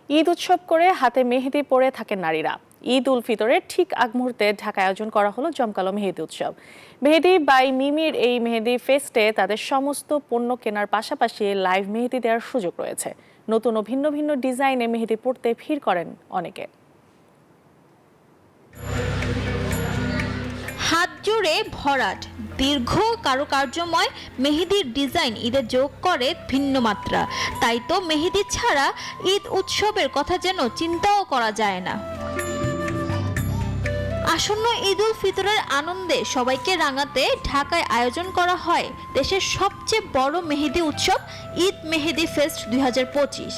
ঈদ উৎসব করে হাতে মেহেদি পরে থাকেন নারীরা। ঈদ উল ফিতরের ঠিক আগ মুহূর্তে ঢাকায় আয়োজন করা হলো জমকালো মেহেদি উৎসব। মেহেদি বাই মিমির এই মেহেদি ফেস্টে তাদের সমস্ত পণ্য কেনার পাশাপাশি লাইভ মেহেদি দেওয়ার সুযোগ রয়েছে। নতুন ও ভিন্ন ভিন্ন ডিজাইনে মেহেদি পড়তে ভিড় করেন অনেকে। হাত জুড়ে ভরাট দীর্ঘ কারুকার্যময় মেহেদির ডিজাইন ঈদে যোগ করে ভিন্ন মাত্রা। তাই তো মেহেদি ছাড়া ঈদ উৎসবের কথা যেন চিন্তাও করা যায় না। আসন্ন ঈদ উল ফিতরের আনন্দে সবাইকে রাঙাতে ঢাকায় আয়োজন করা হয় দেশের সবচেয়ে বড় মেহেদি উৎসব ঈদ মেহেদি ফেস্ট 2025।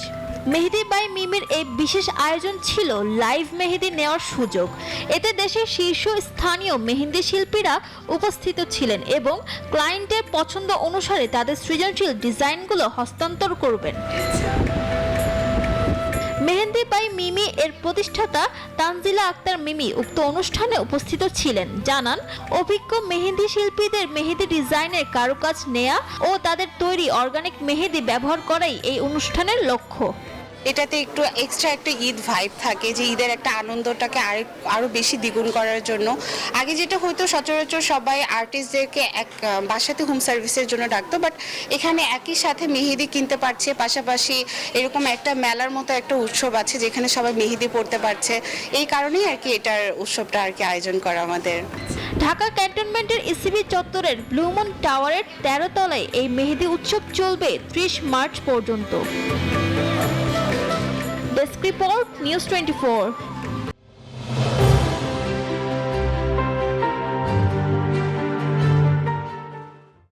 মেহেদি বাই মিমির এই বিশেষ আয়োজন ছিল লাইভ মেহেদি নেওয়ার সুযোগ। এতে দেশের শীর্ষ স্থানীয় মেহেদি শিল্পীরা উপস্থিত ছিলেন এবং ক্লায়েন্টের পছন্দ অনুসারে তাদের সৃজনশীল ডিজাইনগুলো হস্তান্তর করবেন। মেহেদি বাই মিমি এর প্রতিষ্ঠাতা তানজিলা আক্তার মিমি উক্ত অনুষ্ঠানে উপস্থিত ছিলেন। জানান, অভিজ্ঞ মেহেদি শিল্পীদের মেহেদি ডিজাইনের কারুকাজ নেয়া ও তাদের তৈরি অর্গানিক মেহেদি ব্যবহার করাই এই অনুষ্ঠানের লক্ষ্য। এটাতে একটু এক্সট্রা একটা ঈদ ভাইব থাকে, যে ঈদের একটা আনন্দটাকে আরো বেশি দ্বিগুণ করার জন্য। আগে যেটা হয়তো সচরাচর সবাই আর্টিস্টদেরকে এক বাসাতে হোম সার্ভিসের জন্য ডাকতো, বাট এখানে একই সাথে মেহেদি কিনতে পারছে, পাশাপাশি এরকম একটা মেলার মতো একটা উৎসব আছে যেখানে সবাই মেহেদি পড়তে পারছে। এই কারণেই আর কি এটার উৎসবটা আর কি আয়োজন করা আমাদের। ঢাকা ক্যান্টনমেন্টের ইসিবি চত্বরের ব্লুমুন টাওয়ারের 13 তলায় এই মেহেদি উৎসব চলবে 30 মার্চ পর্যন্ত। Desk report, news 24।